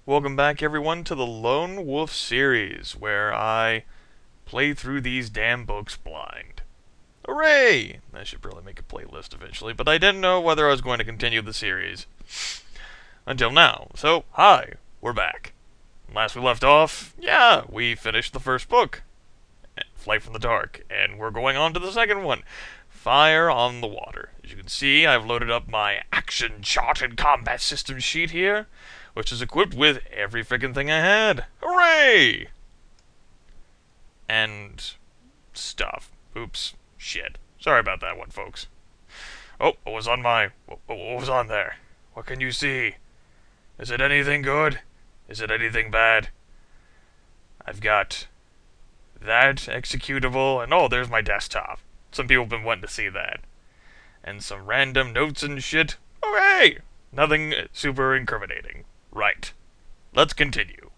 Welcome back, everyone, to the Lone Wolf series, where I play through these damn books blind. Hooray! I should probably make a playlist eventually, but I didn't know whether I was going to continue the series. Until now. So, hi, we're back. Last we left off, we finished the first book, Flight from the Dark, and we're going on to the second one, Fire on the Water. As you can see, I've loaded up my action chart and combat system sheet here, which is equipped with every frickin' thing I had. Hooray! And stuff. Oops. Shit. Sorry about that one, folks. Oh, what was on there? What can you see? Is it anything good? Is it anything bad? I've got that executable, and oh, there's my desktop. Some people have been wanting to see that. And some random notes and shit. Okay! Nothing super incriminating. Right. Let's continue.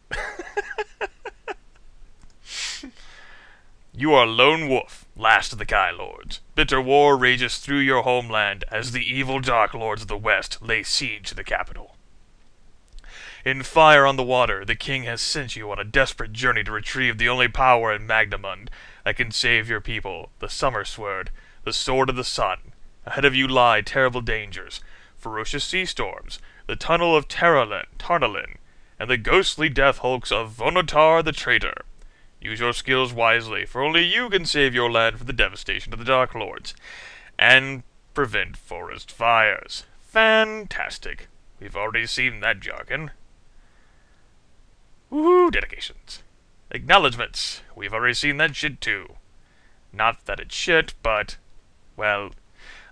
You are Lone Wolf, last of the Kai Lords. Bitter war rages through your homeland as the evil Dark Lords of the West lay siege to the capital. In Fire on the Water, the king has sent you on a desperate journey to retrieve the only power in Magnamund that can save your people, the Summer Sword, the Sword of the Sun. Ahead of you lie terrible dangers, ferocious sea storms, the Tunnel of Tarnalin, and the ghostly death hulks of Vonotar the Traitor. Use your skills wisely, for only you can save your land from the devastation of the Dark Lords, and prevent forest fires. Fantastic. We've already seen that jargon. Woohoo, dedications. Acknowledgements. We've already seen that shit too. Not that it's shit, but, well,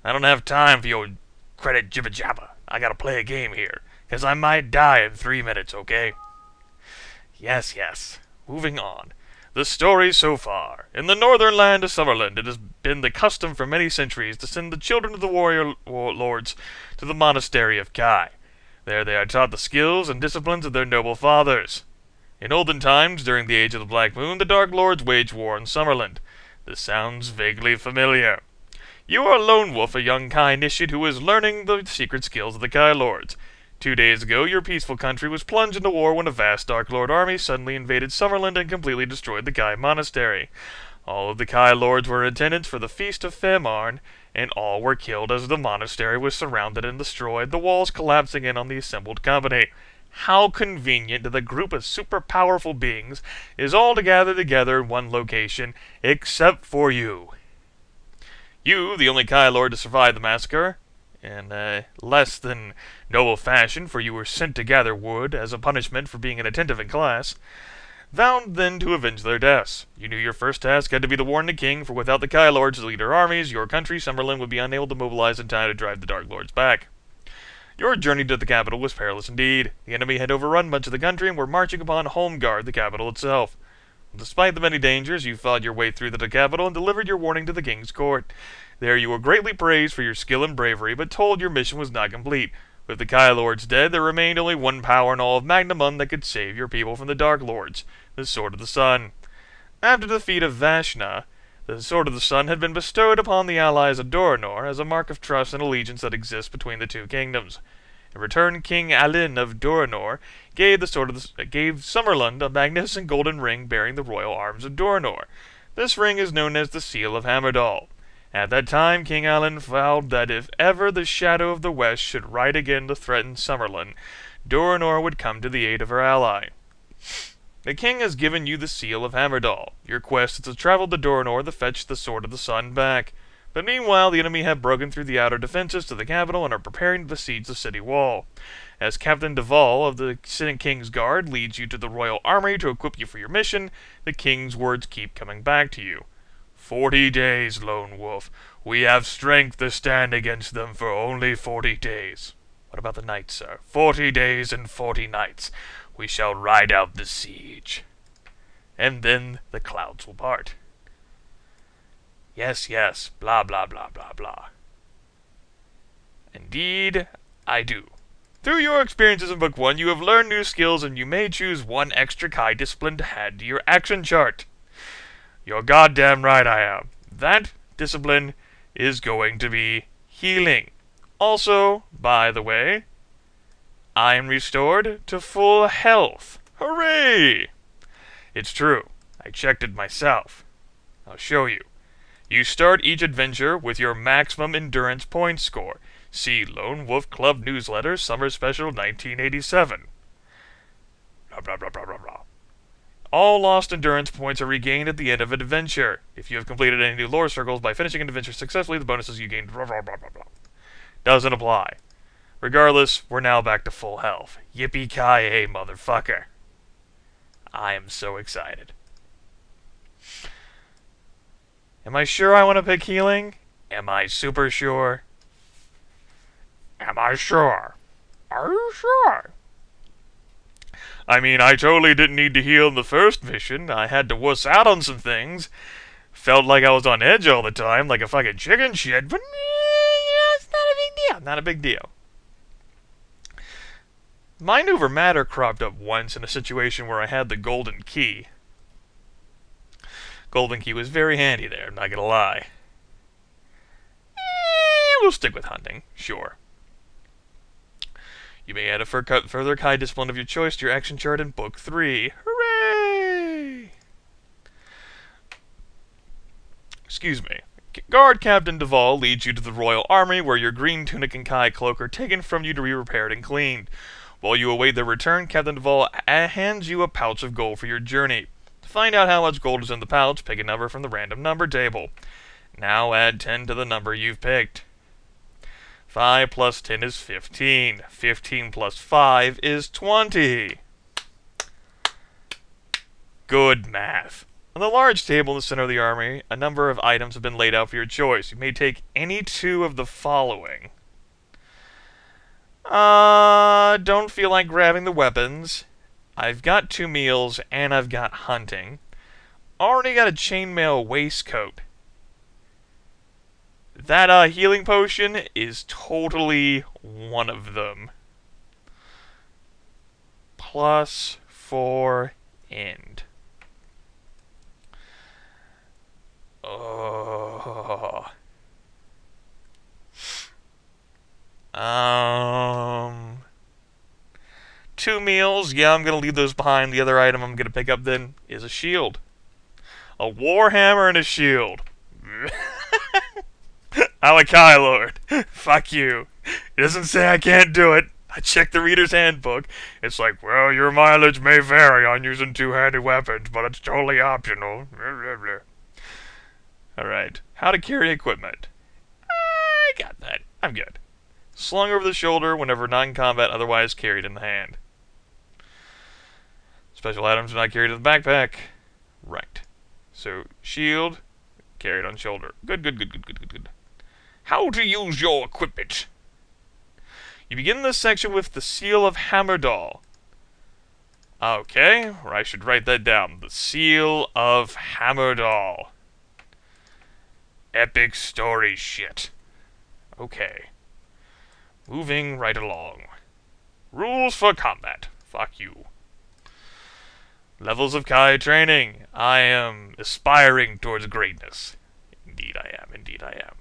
I don't have time for your credit jibba jabba. I gotta play a game here, 'cause I might die in 3 minutes, okay? Yes. Moving on. The story so far. In the northern land of Summerland, it has been the custom for many centuries to send the children of the warrior lords to the monastery of Kai. There they are taught the skills and disciplines of their noble fathers. In olden times, during the Age of the Black Moon, the Dark Lords waged war in Summerland. This sounds vaguely familiar. You are Lone Wolf, a young Kai initiate who is learning the secret skills of the Kai Lords. 2 days ago, your peaceful country was plunged into war when a vast Dark Lord army suddenly invaded Summerland and completely destroyed the Kai Monastery. All of the Kai Lords were in attendance for the Feast of Femarn, and all were killed as the monastery was surrounded and destroyed, the walls collapsing in on the assembled company. How convenient that a group of super powerful beings is all gathered together in one location, except for you. You, the only Kai Lord to survive the massacre, in less than noble fashion, for you were sent to gather wood as a punishment for being inattentive in class, vowed then to avenge their deaths. You knew your first task had to be to warn the king, for without the Kai Lords to lead their armies, your country, Summerland, would be unable to mobilize in time to drive the Dark Lords back. Your journey to the capital was perilous indeed. The enemy had overrun much of the country and were marching upon Homeguard, the capital itself. Despite the many dangers, you fought your way through the capital and delivered your warning to the king's court. There you were greatly praised for your skill and bravery, but told your mission was not complete. With the Kai Lords dead, there remained only one power in all of Magnamund that could save your people from the Dark Lords, the Sword of the Sun. After the defeat of Vashna, the Sword of the Sun had been bestowed upon the allies of Doranor as a mark of trust and allegiance that exists between the two kingdoms. In return, King Alin of Doranor gave Summerland a magnificent golden ring bearing the royal arms of Doranor. This ring is known as the Seal of Hammerdal. At that time, King Alin vowed that if ever the Shadow of the West should ride again to threaten Summerland, Doranor would come to the aid of her ally. The king has given you the Seal of Hammerdal. Your quest is to travel to Doranor to fetch the Sword of the Sun back. But meanwhile, the enemy have broken through the outer defenses to the capital and are preparing to besiege the city wall. As Captain Duval of the King's Guard leads you to the royal armory to equip you for your mission, the king's words keep coming back to you. 40 days, Lone Wolf. We have strength to stand against them for only 40 days. What about the nights, sir? 40 days and 40 nights. We shall ride out the siege. And then the clouds will part. Yes, blah blah blah blah blah. Indeed, I do. Through your experiences in Book 1, you have learned new skills and you may choose one extra Kai discipline to add to your action chart. You're goddamn right I am. That discipline is going to be healing. Also, by the way, I am restored to full health. Hooray! It's true. I checked it myself. I'll show you. You start each adventure with your maximum endurance point score. See Lone Wolf Club Newsletter, Summer Special 1987. Blah, blah, blah, blah, blah, blah. All lost endurance points are regained at the end of an adventure. If you have completed any new lore circles by finishing an adventure successfully, the bonuses you gained blah, blah, blah, blah, blah. Doesn't apply. Regardless, we're now back to full health. Yippee-ki-yay, motherfucker. I am so excited. Am I sure I want to pick healing? Am I super sure? Am I sure? Are you sure? I mean, I totally didn't need to heal in the first mission. I had to wuss out on some things. Felt like I was on edge all the time, like a fucking chicken shit, but it's not a big deal. Not a big deal. Mind over matter cropped up once in a situation where I had the golden key. Golden key was very handy there, I'm not gonna lie. We'll stick with hunting, sure. You may add a further Kai discipline of your choice to your action chart in Book 3. Hooray! Excuse me. Guard Captain Duvall leads you to the Royal Army, where your green tunic and Kai cloak are taken from you to be repaired and cleaned. While you await their return, Captain Duvall hands you a pouch of gold for your journey. To find out how much gold is in the pouch, pick a number from the random number table. Now add 10 to the number you've picked. 5 plus 10 is 15. 15 plus 5 is 20. Good math. On the large table in the center of the army, a number of items have been laid out for your choice. You may take any two of the following. Don't feel like grabbing the weapons. I've got 2 meals, and I've got hunting. Already got a chainmail waistcoat. That healing potion is totally one of them. Plus 4 end. Oh. 2 meals, yeah, I'm gonna leave those behind. The other item I'm gonna pick up then is a shield. A warhammer and a shield. Alakai Lord. Fuck you. It doesn't say I can't do it. I checked the reader's handbook. It's like, well, your mileage may vary on using 2-handed weapons, but it's totally optional. Alright. How to carry equipment. I got that. I'm good. Slung over the shoulder whenever non-combat, otherwise carried in the hand. Special items are not carried in the backpack. Right. So, shield, carried on shoulder. Good. How to use your equipment. You begin this section with the Seal of Hammerdal. Okay, or I should write that down. The Seal of Hammerdal. Epic story shit. Okay. Moving right along. Rules for combat. Fuck you. Levels of Kai training. I am aspiring towards greatness. Indeed I am.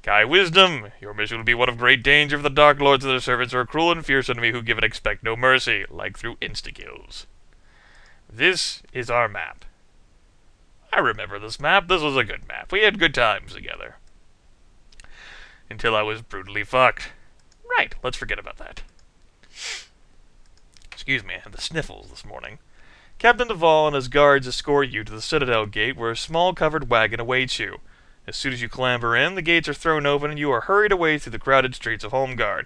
Kai wisdom. Your mission will be one of great danger for the Dark Lords and their servants are a cruel and fierce enemy who give and expect no mercy, like through insta-kills. This is our map. I remember this map. This was a good map. We had good times together. Until I was brutally fucked. Right, let's forget about that. Excuse me, I had the sniffles this morning. Captain Duvall and his guards escort you to the Citadel gate, where a small covered wagon awaits you. As soon as you clamber in, the gates are thrown open and you are hurried away through the crowded streets of Homeguard.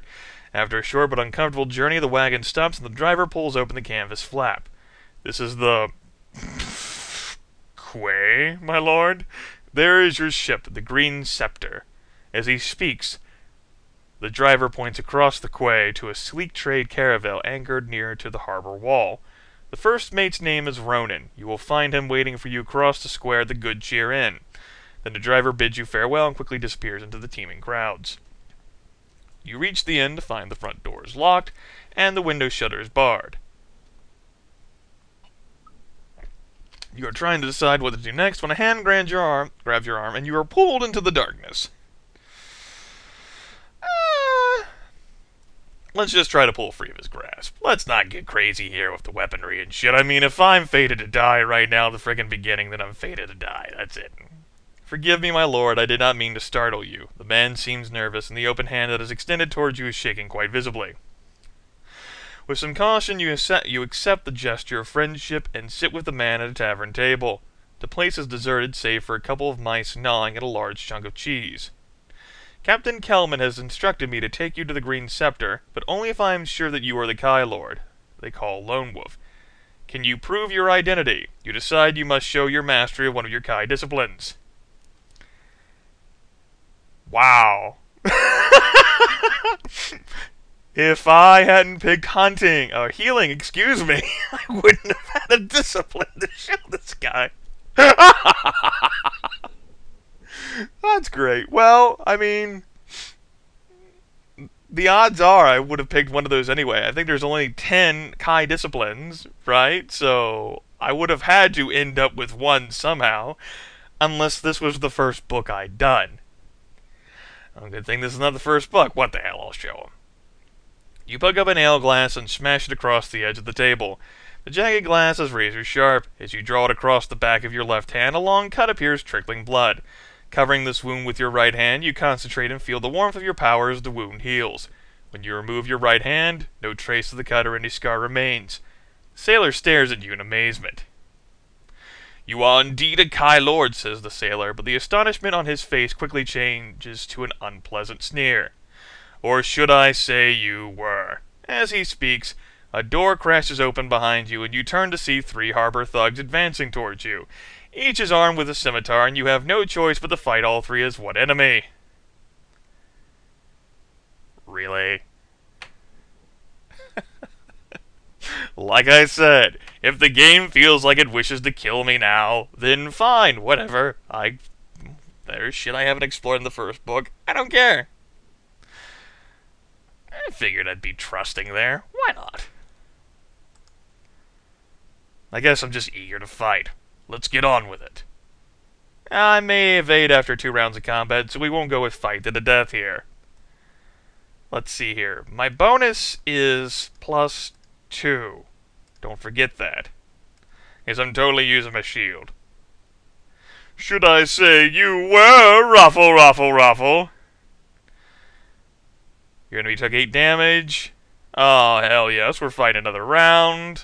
After a short but uncomfortable journey, the wagon stops and the driver pulls open the canvas flap. This is the... Quay, my lord? There is your ship, the Green Scepter. As he speaks, the driver points across the quay to a sleek trade caravel anchored near to the harbor wall. The first mate's name is Ronan. You will find him waiting for you across the square at the Good Cheer Inn. Then the driver bids you farewell and quickly disappears into the teeming crowds. You reach the inn to find the front doors locked and the window shutters barred. You are trying to decide what to do next when a hand grabs your arm, and you are pulled into the darkness. Let's just try to pull free of his grasp. Let's not get crazy here with the weaponry and shit. I mean, if I'm fated to die right now at the friggin' beginning, then I'm fated to die. That's it. Forgive me, my lord, I did not mean to startle you. The man seems nervous, and the open hand that is extended towards you is shaking quite visibly. With some caution, you accept the gesture of friendship and sit with the man at a tavern table. The place is deserted, save for a couple of mice gnawing at a large chunk of cheese. Captain Kelman has instructed me to take you to the Green Scepter, but only if I am sure that you are the Kai Lord, they call Lone Wolf. Can you prove your identity? You decide you must show your mastery of one of your Kai disciplines. Wow. If I hadn't picked hunting, or healing, excuse me, I wouldn't have had a discipline to show this guy. That's great. Well, I mean, the odds are I would have picked one of those anyway. I think there's only 10 Kai disciplines, right? So I would have had to end up with one somehow, unless this was the first book I'd done. Oh, good thing this is not the first book. What the hell, I'll show him. You pick up an ale glass and smash it across the edge of the table. The jagged glass is razor sharp. As you draw it across the back of your left hand, a long cut appears, trickling blood. Covering this wound with your right hand, you concentrate and feel the warmth of your power as the wound heals. When you remove your right hand, no trace of the cut or any scar remains. The sailor stares at you in amazement. You are indeed a Kai Lord, says the sailor, but the astonishment on his face quickly changes to an unpleasant sneer. Or should I say you were? As he speaks, a door crashes open behind you, and you turn to see 3 harbor thugs advancing towards you. Each is armed with a scimitar, and you have no choice but to fight all 3 as one enemy. Really? Like I said, if the game feels like it wishes to kill me now, then fine, whatever. There's shit I haven't explored in the first book. I don't care. I figured I'd be trusting there. Why not? I guess I'm just eager to fight. Let's get on with it. I may evade after 2 rounds of combat, so we won't go with fight to the death here. Let's see here. My bonus is +2. Don't forget that. Because I'm totally using my shield. Should I say you were Ruffle, Ruffle, Ruffle? Your enemy took 8 damage. Oh, hell yes. We're fighting another round.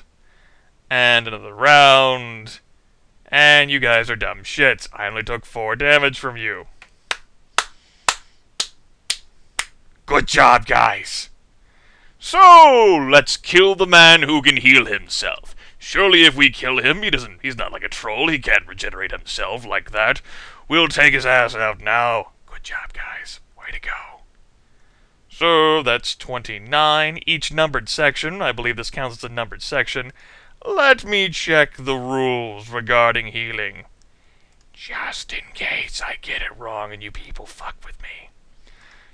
And another round. And you guys are dumb shits. I only took 4 damage from you. Good job, guys. So, let's kill the man who can heal himself. Surely if we kill him, he's not like a troll. He can't regenerate himself like that. We'll take his ass out now. Good job, guys. Way to go. So, that's 29. Each numbered section. I believe this counts as a numbered section. Let me check the rules regarding healing. Just in case I get it wrong and you people fuck with me.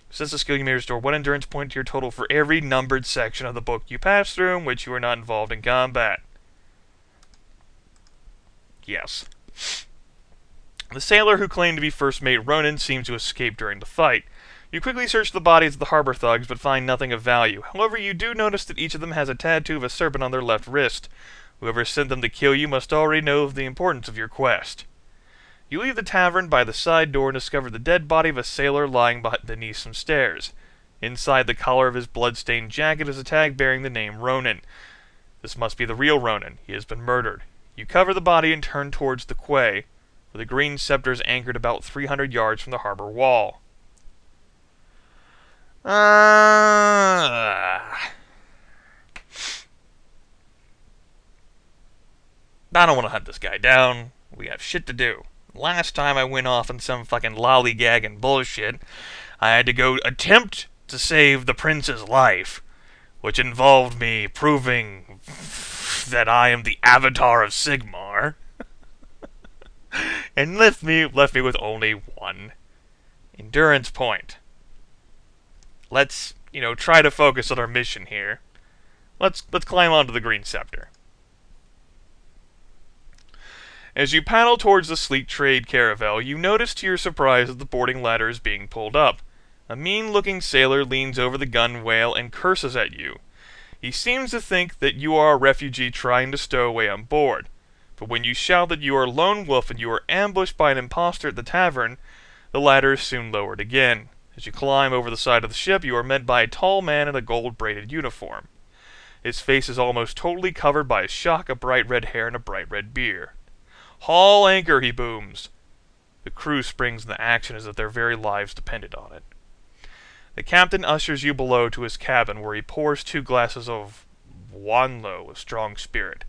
Since the skill you may restore 1 endurance point to your total for every numbered section of the book you pass through in which you are not involved in combat. Yes. The sailor who claimed to be first mate Ronan seems to escape during the fight. You quickly search the bodies of the harbor thugs, but find nothing of value. However, you do notice that each of them has a tattoo of a serpent on their left wrist. Whoever sent them to kill you must already know of the importance of your quest. You leave the tavern by the side door and discover the dead body of a sailor lying beneath some stairs. Inside the collar of his blood-stained jacket is a tag bearing the name Ronan. This must be the real Ronan. He has been murdered. You cover the body and turn towards the quay, where the Green Scepter is anchored about 300 yards from the harbor wall. I don't want to hunt this guy down. We have shit to do. Last time I went off on some fucking lollygagging bullshit, I had to go attempt to save the prince's life, which involved me proving that I am the avatar of Sigmar, and left me with only 1 endurance point. Let's, try to focus on our mission here. Let's climb onto the Green Scepter. As you paddle towards the sleek trade caravel, you notice to your surprise that the boarding ladder is being pulled up. A mean-looking sailor leans over the gunwale and curses at you. He seems to think that you are a refugee trying to stow away on board. But when you shout that you are a lone wolf and you are ambushed by an impostor at the tavern, the ladder is soon lowered again. As you climb over the side of the ship, you are met by a tall man in a gold-braided uniform. His face is almost totally covered by a shock of bright red hair and a bright red beard. "Haul anchor," he booms. The crew springs into action as if their very lives depended on it. The captain ushers you below to his cabin, where he pours 2 glasses of Wanlo, a strong spirit.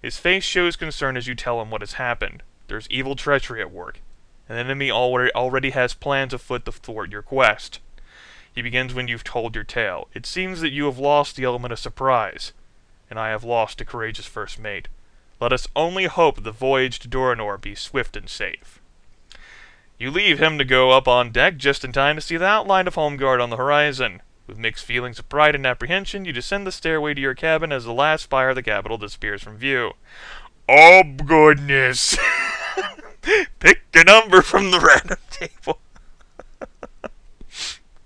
His face shows concern as you tell him what has happened. There's evil treachery at work. An enemy already has plans afoot to thwart your quest. He begins when you've told your tale. It seems that you have lost the element of surprise, and I have lost a courageous first mate. Let us only hope the voyage to Doranor be swift and safe. You leave him to go up on deck just in time to see the outline of Home Guard on the horizon. With mixed feelings of pride and apprehension, you descend the stairway to your cabin as the last spire of the capital disappears from view. Oh, goodness! Pick a number from the random table.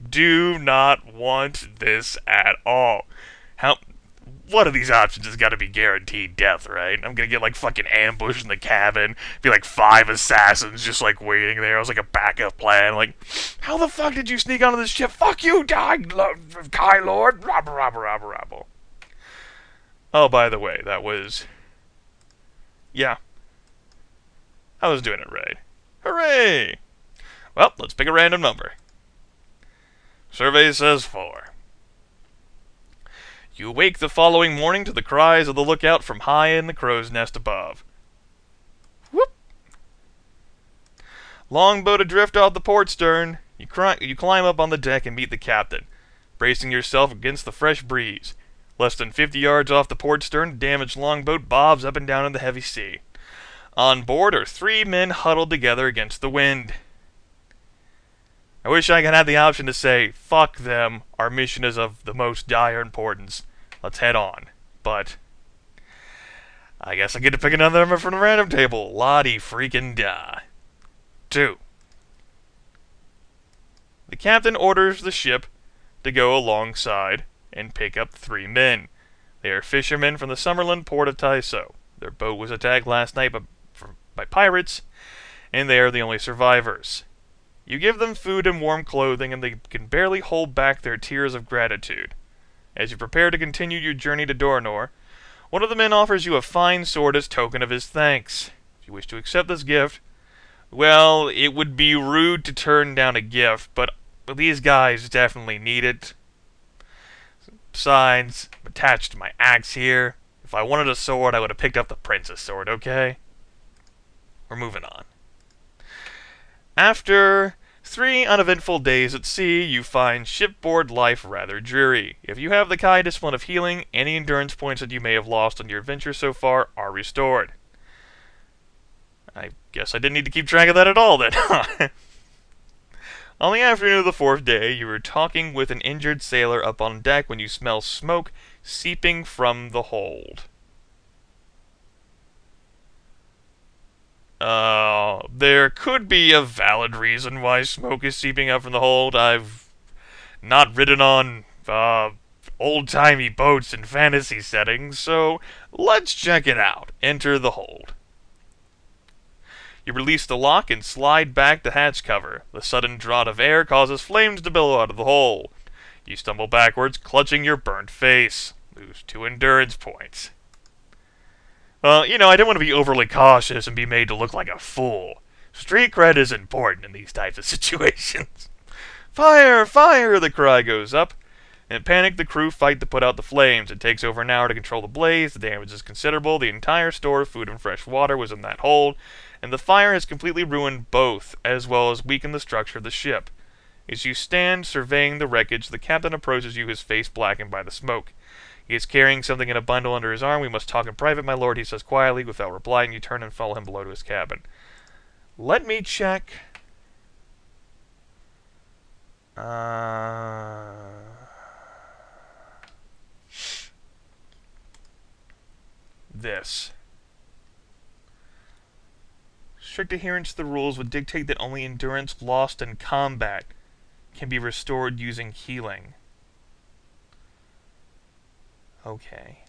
Do not want this at all. One of these options has got to be guaranteed death, right? I'm gonna get like fucking ambushed in the cabin, be like 5 assassins just like waiting there. It was like a backup plan. Like, how the fuck did you sneak onto this ship? Fuck you, Kai Lord! Rabble. Oh, by the way, that was... yeah. I was doing it right. Hooray! Well, let's pick a random number. Survey says 4. You wake the following morning to the cries of the lookout from high in the crow's nest above. Whoop! Longboat adrift off the port stern. You climb up on the deck and meet the captain, bracing yourself against the fresh breeze. Less than 50 yards off the port stern, the damaged longboat bobs up and down in the heavy sea. On board are 3 men huddled together against the wind. I wish I could have the option to say, fuck them, our mission is of the most dire importance. Let's head on. But I guess I get to pick another number from the random table. Lottie freaking da. 2. The captain orders the ship to go alongside and pick up 3 men. They are fishermen from the Summerland port of Tyso. Their boat was attacked last night by pirates, and they are the only survivors. You give them food and warm clothing, and they can barely hold back their tears of gratitude. As you prepare to continue your journey to Doranor, one of the men offers you a fine sword as token of his thanks. If you wish to accept this gift, well, it would be rude to turn down a gift, but these guys definitely need it. Besides, I'm attached to my axe here. If I wanted a sword, I would have picked up the prince's sword, okay? We're moving on. After 3 uneventful days at sea, you find shipboard life rather dreary. If you have the Kai discipline of healing, any endurance points that you may have lost on your adventure so far are restored. I guess I didn't need to keep track of that at all then, huh? On the afternoon of the 4th day, you were talking with an injured sailor up on deck when you smell smoke seeping from the hold. There could be a valid reason why smoke is seeping up from the hold. I've not ridden on, old-timey boats in fantasy settings, so let's check it out. Enter the hold. You release the lock and slide back the hatch cover. The sudden draught of air causes flames to billow out of the hole. You stumble backwards, clutching your burnt face. Lose 2 endurance points. Well, you know, I didn't want to be overly cautious and be made to look like a fool. Street cred is important in these types of situations. Fire! Fire! The cry goes up. In panic, the crew fight to put out the flames. It takes over an hour to control the blaze. The damage is considerable. The entire store of food and fresh water was in that hold, and the fire has completely ruined both, as well as weakened the structure of the ship. As you stand surveying the wreckage, the captain approaches you, his face blackened by the smoke. He is carrying something in a bundle under his arm. "We must talk in private, my lord," he says quietly. Without replying, you turn and follow him below to his cabin. Let me check. This. Strict adherence to the rules would dictate that only endurance lost in combat can be restored using healing. Okay.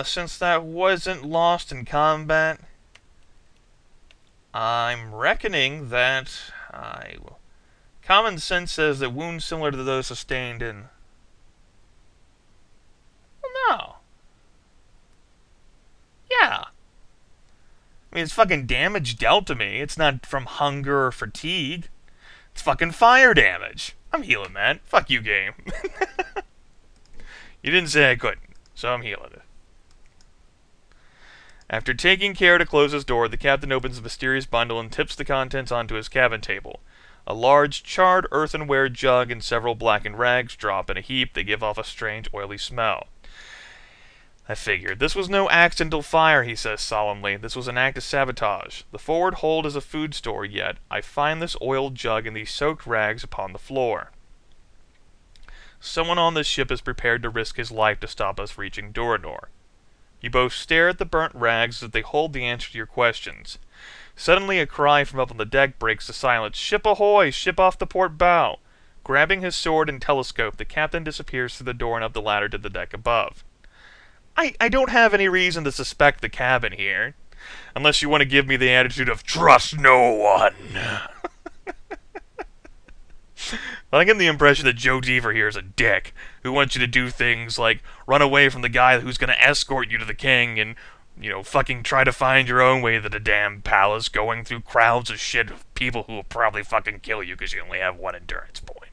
Since that wasn't lost in combat, I'm reckoning that common sense says that wounds similar to those sustained in... Well, no. Yeah. I mean, it's fucking damage dealt to me. It's not from hunger or fatigue. It's fucking fire damage. I'm healing that. Fuck you, game. You didn't say I couldn't, so I'm healing it. After taking care to close his door, the captain opens the mysterious bundle and tips the contents onto his cabin table. A large, charred earthenware jug and several blackened rags drop in a heap. They give off a strange, oily smell. I figured. This was no accidental fire, he says solemnly. This was an act of sabotage. The forward hold is a food store, yet I find this oiled jug and these soaked rags upon the floor. Someone on this ship is prepared to risk his life to stop us reaching Duranor. You both stare at the burnt rags as they hold the answer to your questions. Suddenly a cry from up on the deck breaks the silence. Ship ahoy! Ship off the port bow! Grabbing his sword and telescope, the captain disappears through the door and up the ladder to the deck above. I don't have any reason to suspect the cabin here. Unless you want to give me the attitude of, trust no one. I get the impression that Joe Deaver here is a dick, who wants you to do things like run away from the guy who's going to escort you to the king and, you know, fucking try to find your own way to the damn palace, going through crowds of shit of people who will probably fucking kill you because you only have one endurance point.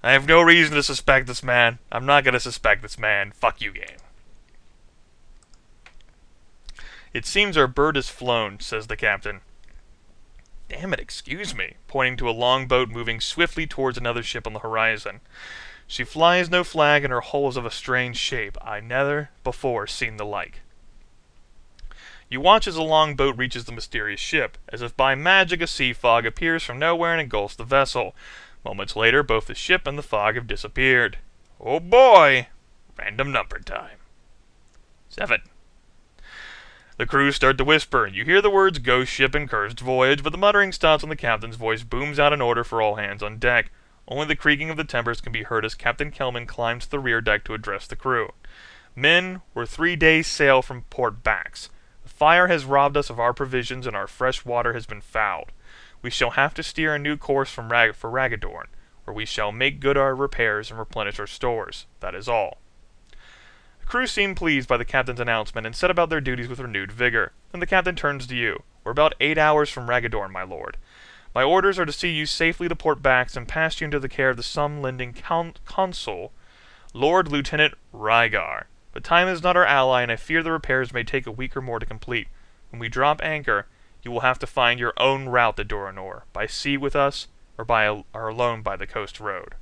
I have no reason to suspect this man. I'm not going to suspect this man. Fuck you, game. It seems our bird has flown, says the captain. Damn it, excuse me, pointing to a longboat moving swiftly towards another ship on the horizon. She flies no flag and her hull is of a strange shape. I never before seen the like. You watch as the longboat reaches the mysterious ship. As if by magic, a sea fog appears from nowhere and engulfs the vessel. Moments later, both the ship and the fog have disappeared. Oh boy! Random number time. 7. The crew start to whisper. You hear the words ghost ship and cursed voyage, but the muttering stops when the captain's voice booms out an order for all hands on deck. Only the creaking of the timbers can be heard as Captain Kelman climbs to the rear deck to address the crew. Men, we're 3 days' sail from Port Bax. The fire has robbed us of our provisions and our fresh water has been fouled. We shall have to steer a new course for Ragadorn, where we shall make good our repairs and replenish our stores. That is all. The crew seem pleased by the captain's announcement and set about their duties with renewed vigor. Then the captain turns to you. We're about 8 hours from Ragadorn, my lord. My orders are to see you safely to Port Bax and pass you into the care of the sum-lending consul, Lord Lieutenant Rygar. But time is not our ally, and I fear the repairs may take a week or more to complete. When we drop anchor, you will have to find your own route to Duranor, by sea with us, or alone by the coast road.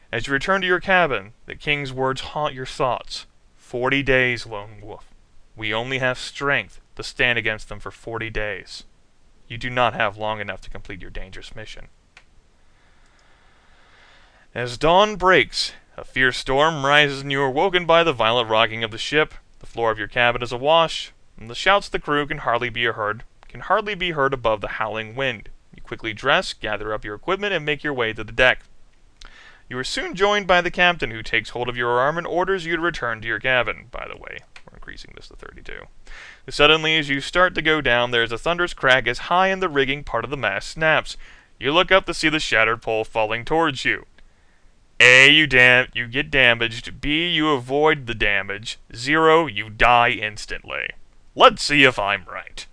As you return to your cabin, the king's words haunt your thoughts. 40 days, Lone Wolf. We only have strength to stand against them for 40 days. You do not have long enough to complete your dangerous mission. As dawn breaks, a fierce storm rises and you are woken by the violent rocking of the ship. The floor of your cabin is awash, and the shouts of the crew can hardly be heard above the howling wind. You quickly dress, gather up your equipment, and make your way to the deck. You are soon joined by the captain, who takes hold of your arm and orders you to return to your cabin. By the way, we're increasing this to 32. Suddenly, as you start to go down, there is a thunderous crack as high in the rigging part of the mast snaps. You look up to see the shattered pole falling towards you. A, you get damaged. B, you avoid the damage. 0, you die instantly. Let's see if I'm right.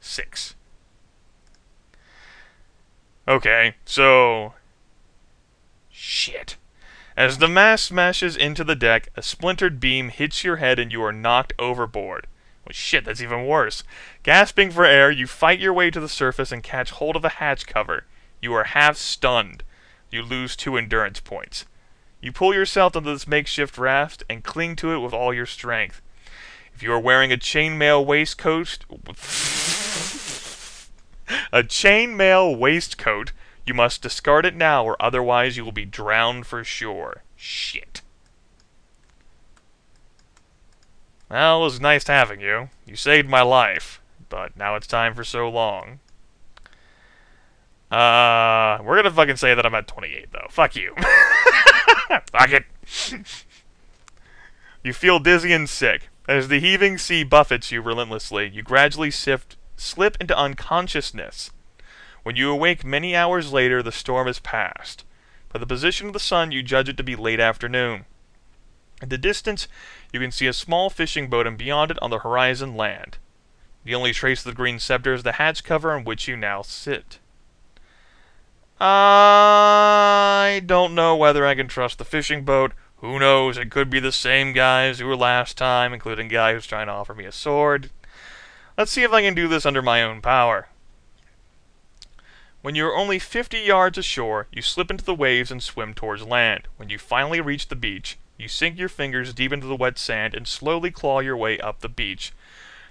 6. Okay, so... Shit. As the mast smashes into the deck, a splintered beam hits your head and you are knocked overboard. Well, shit, that's even worse. Gasping for air, you fight your way to the surface and catch hold of a hatch cover. You are half stunned. You lose 2 endurance points. You pull yourself onto this makeshift raft and cling to it with all your strength. If you are wearing a chainmail waistcoat, you must discard it now, or otherwise you will be drowned for sure. Shit. Well, it was nice having you. You saved my life. But now it's time for so long. We're gonna fucking say that I'm at 28, though. Fuck you. Fuck it. You feel dizzy and sick. As the heaving sea buffets you relentlessly, you gradually slip into unconsciousness. When you awake many hours later, the storm has passed. By the position of the sun, you judge it to be late afternoon. In the distance, you can see a small fishing boat, and beyond it, on the horizon, land. The only trace of the green scepter is the hatch cover on which you now sit. I don't know whether I can trust the fishing boat. Who knows, it could be the same guys who were last time, including a guy who's trying to offer me a sword. Let's see if I can do this under my own power. When you are only 50 yards ashore, you slip into the waves and swim towards land. When you finally reach the beach, you sink your fingers deep into the wet sand and slowly claw your way up the beach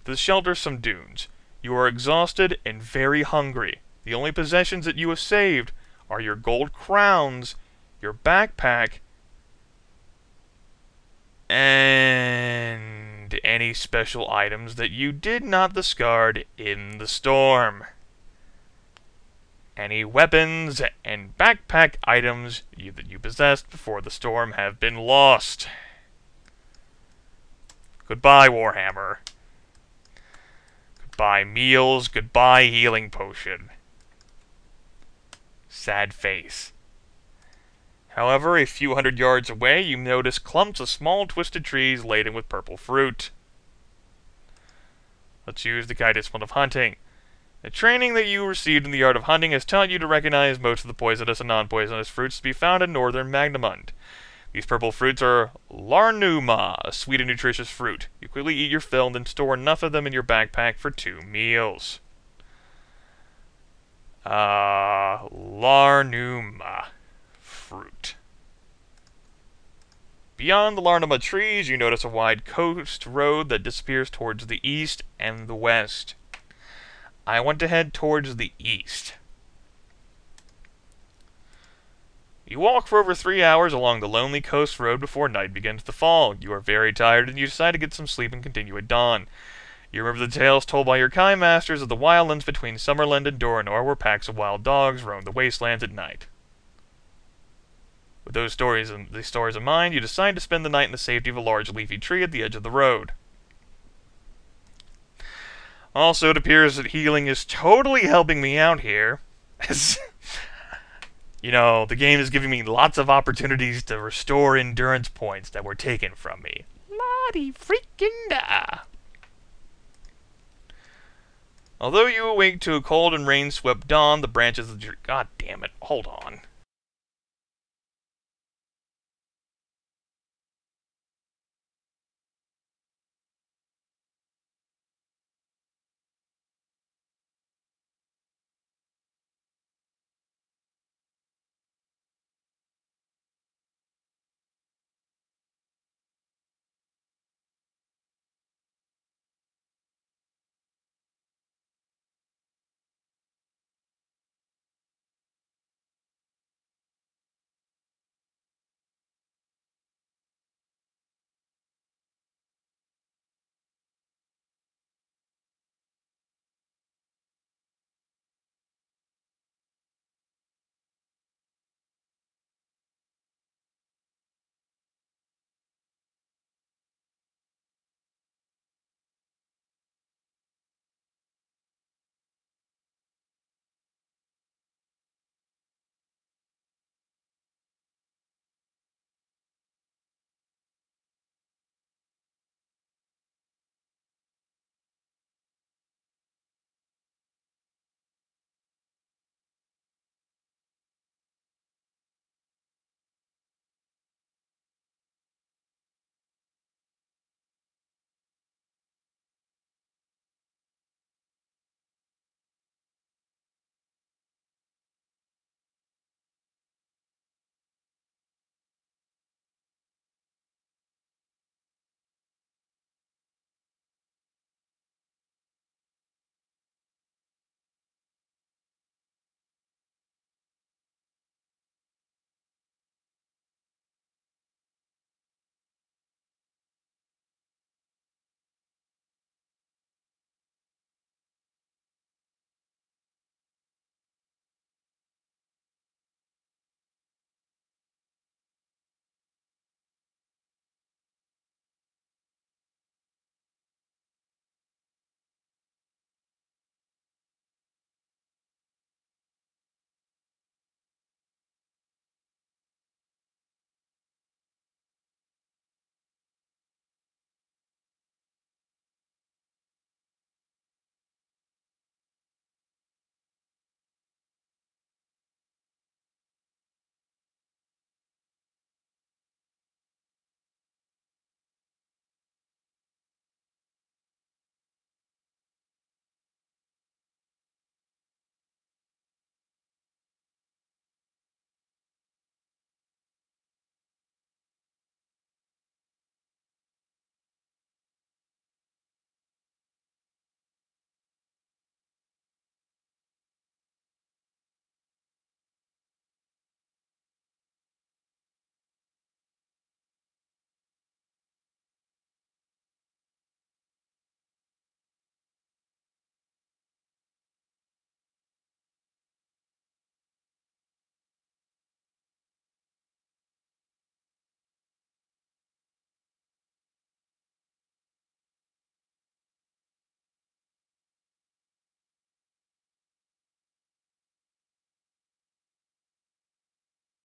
to shelter some dunes. You are exhausted and very hungry. The only possessions that you have saved are your gold crowns, your backpack, and any special items that you did not discard in the storm. Any weapons and backpack items that you possessed before the storm have been lost. Goodbye, Warhammer. Goodbye, meals. Goodbye, healing potion. Sad face. However, a few hundred yards away, you notice clumps of small twisted trees laden with purple fruit. Let's use the Guy Discipline of Hunting. The training that you received in the art of hunting has taught you to recognize most of the poisonous and non-poisonous fruits to be found in northern Magnamund. These purple fruits are Larnuma, a sweet and nutritious fruit. You quickly eat your fill and then store enough of them in your backpack for 2 meals. Larnuma fruit. Beyond the Larnuma trees, you notice a wide coast road that disappears towards the east and the west. I want to head towards the east. You walk for over 3 hours along the lonely coast road before night begins to fall. You are very tired and you decide to get some sleep and continue at dawn. You remember the tales told by your Kai masters of the wildlands between Summerland and Doranor, where packs of wild dogs roam the wastelands at night. With these stories in mind, you decide to spend the night in the safety of a large leafy tree at the edge of the road. Also, it appears that healing is totally helping me out here. As, you know, the game is giving me lots of opportunities to restore endurance points that were taken from me. La-di freaking da. Although you awake to a cold and rain-swept dawn, the branches of the tree... God damn it, hold on.